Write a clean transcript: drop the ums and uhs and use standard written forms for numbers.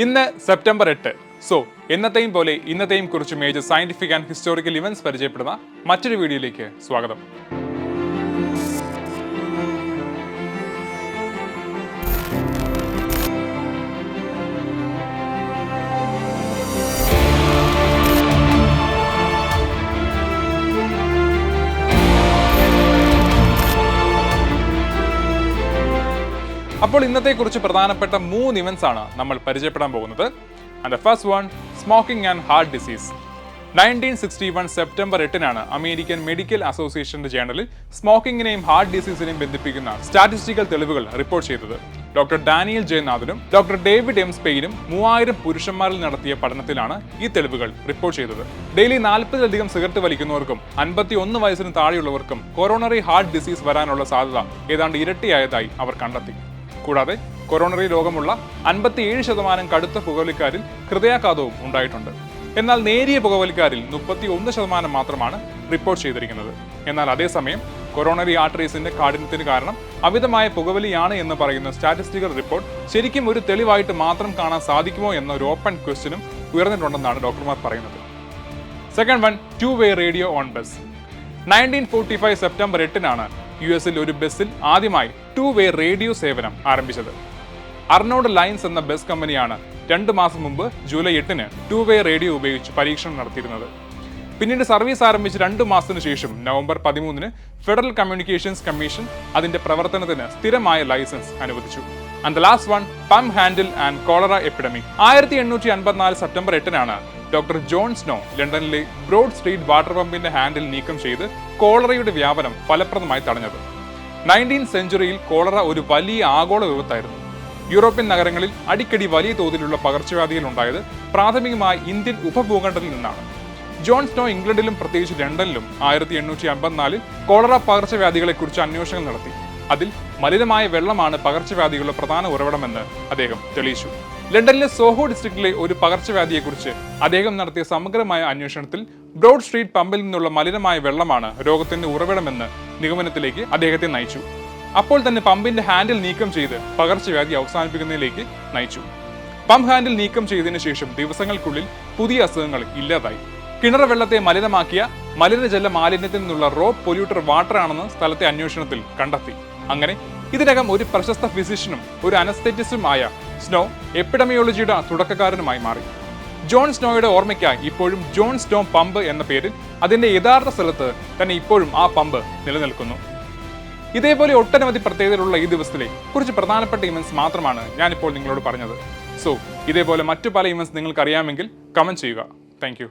ഇന്ന് September 8. So എന്നത്തെയും പോലെ ഇന്നത്തെയും കുറിച്ച് major scientific and historical events പരിചയപ്പെടുന്ന മറ്റൊരു വീഡിയോയിലേക്ക് സ്വാഗതം. അപ്പോൾ ഇന്നത്തെക്കുറിച്ച് പ്രധാനപ്പെട്ട 3 ഇവന്റ്സ് ആണ് നമ്മൾ പരിചയപ്പെടാൻ പോകുന്നത്. And the first one, smoking and heart disease. 1961 September 8 American medical അസോസിയേഷന്റെ ജേണലിൽ സ്മോക്കിങ്ങിനെയും ഹാർട്ട് ഡിസീസിനെയും ബന്ധിപ്പിക്കുന്ന സ്റ്റാറ്റിസ്റ്റിക്കൽ തെളിവുകൾ റിപ്പോർട്ട് ചെയ്തത്. ഡോക്ടർ ഡാനിയൽ ജെ നാഥനും ഡോക്ടർ ഡേവിഡ് എം സ്പെയിനും 3000 പുരുഷന്മാരിൽ നടത്തിയ പഠനത്തിലാണ് ഈ തെളിവുകൾ റിപ്പോർട്ട് ചെയ്തത്. ഡെയിലി 40ലധികം സിഗരറ്റ് വലിക്കുന്നവർക്കും 51 വയസ്സിന് താഴെയുള്ളവർക്കും കൊറോണറി ഹാർട്ട് ഡിസീസ് വരാനുള്ള സാധ്യത ഏതാണ്ട് ഇരട്ടിയായതായി അവർ കണ്ടെത്തി. കൂടാതെ കൊറോണറി രോഗമുള്ള 57% കടുത്ത പുകവലിക്കാരിൽ ഹൃദയാഘാതവും ഉണ്ടായിട്ടുണ്ട്. എന്നാൽ നേരിയ പുകവലിക്കാരിൽ 31% മാത്രമാണ് റിപ്പോർട്ട് ചെയ്തിരിക്കുന്നത്. എന്നാൽ അതേസമയം കൊറോണറി ആർട്ടറീസിന്റെ കാഠിന്യത്തിന് കാരണം അമിതമായ പുകവലിയാണ് എന്ന് പറയുന്ന സ്റ്റാറ്റിസ്റ്റിക്കൽ റിപ്പോർട്ട് ശരിക്കും ഒരു തെളിവായിട്ട് മാത്രം കാണാൻ സാധിക്കുമോ എന്ന ഒരു ഓപ്പൺ ക്വസ്റ്റ്യനും ഉയർന്നിട്ടുണ്ടെന്നാണ് ഡോക്ടർമാർ പറയുന്നത്. Second one, 2-way radio on bus. 1945 September 8 US-ൽ ഒരു ബസ്സിൽ ആദ്യമായി 2-way റേഡിയോ സേവനം ആരംഭിച്ചത്. അർണോഡ് ലൈൻസ് എന്ന ബസ് കമ്പനിയാണ് 2 മാസം മുമ്പ് ജൂലൈ 8 2-way റേഡിയോ ഉപയോഗിച്ച് പരീക്ഷണം നടത്തിയിരുന്നത്. പിന്നീട് സർവീസ് ആരംഭിച്ച് 2 മാസത്തിനു ശേഷം നവംബർ 13 ഫെഡറൽ കമ്മ്യൂണിക്കേഷൻസ് കമ്മീഷൻ അതിന്റെ പ്രവർത്തനത്തിന് സ്ഥിരമായ ലൈസൻസ് അനുവദിച്ചു. And the last one, pump handle and cholera epidemic. 1854 September 8 doctor John snow ലണ്ടനിലെ ബ്രോഡ് സ്ട്രീറ്റ് വാട്ടർ പമ്പിന്റെ ഹാൻഡിൽ നീക്കം ചെയ്ത് കോളറയുടെ വ്യാപനം ഫലപ്രദമായി തടഞ്ഞത്. 19th സെഞ്ചുറിയിൽ കോളറ ഒരു വലിയ ആഗോള വിപത്തായിരുന്നു. യൂറോപ്യൻ നഗരങ്ങളിൽ അടിക്കടി വലിയ തോതിലുള്ള പകർച്ചവ്യാധികൾ ഉണ്ടായത് പ്രാഥമികമായി ഇന്ത്യൻ ഉപഭൂഖണ്ഡത്തിൽ നിന്നാണ്. ജോൺ സ്നോ ഇംഗ്ലണ്ടിലും പ്രത്യേകിച്ച് ലണ്ടനിലും 1854 കോളറ പകർച്ചവ്യാധികളെക്കുറിച്ച് അന്വേഷണം നടത്തി. അതിൽ മലിനമായ വെള്ളമാണ് പകർച്ചവ്യാധികളുടെ പ്രധാന ഉറവിടമെന്ന് അദ്ദേഹം തെളിയിച്ചു. ലണ്ടനിലെ സോഹോ ഡിസ്ട്രിക്റ്റിലെ ഒരു പകർച്ചവ്യാധിയെക്കുറിച്ച് അദ്ദേഹം നടത്തിയ സമഗ്രമായ അന്വേഷണത്തിൽ ബ്രോഡ് സ്ട്രീറ്റ് പമ്പിൽ നിന്നുള്ള മലിനമായ വെള്ളമാണ് രോഗത്തിന്റെ ഉറവിടമെന്ന് നിഗമനത്തിലേക്ക് അദ്ദേഹത്തെ നയിച്ചു. അപ്പോൾ തന്നെ പമ്പിന്റെ ഹാൻഡിൽ നീക്കം ചെയ്ത് പകർച്ചവ്യാധി അവസാനിപ്പിക്കുന്നതിലേക്ക് നയിച്ചു. പമ്പ് ഹാൻഡിൽ നീക്കം ചെയ്തതിനു ശേഷം ദിവസങ്ങൾക്കുള്ളിൽ പുതിയ അസുഖങ്ങൾ ഇല്ലാതായി. കിണർ വെള്ളത്തെ മലിനമാക്കിയ മലിനജല മാലിന്യത്തിൽ നിന്നുള്ള റോ പൊല്യൂട്ടർ വാട്ടർ ആണെന്ന് സ്ഥലത്തെ അന്വേഷണത്തിൽ കണ്ടെത്തി. അങ്ങനെ ഇതിനകം ഒരു പ്രശസ്ത ഫിസിഷ്യനും ഒരു അനസ്തെറ്റിസ്റ്റും ആയ സ്നോ എപ്പിഡമിയോളജിയുടെ തുടക്കക്കാരനുമായി മാറി. ജോൺ സ്നോയുടെ ഓർമ്മയ്ക്കായി ഇപ്പോഴും ജോൺ സ്നോ പമ്പ് എന്ന പേരിൽ അതിന്റെ യഥാർത്ഥ സ്ഥലത്ത് തന്നെ ഇപ്പോഴും ആ പമ്പ് നിലനിൽക്കുന്നു. ഇതേപോലെ ഒട്ടനവധി പ്രത്യേകതകളുള്ള ഈ ദിവസത്തിലെ കുറച്ച് പ്രധാനപ്പെട്ട ഇവന്റ്സ് മാത്രമാണ് ഞാനിപ്പോൾ നിങ്ങളോട് പറഞ്ഞത്. സോ ഇതേപോലെ മറ്റു പല ഇവന്റ്സ് നിങ്ങൾക്ക് അറിയാമെങ്കിൽ കമന്റ് ചെയ്യുക. താങ്ക്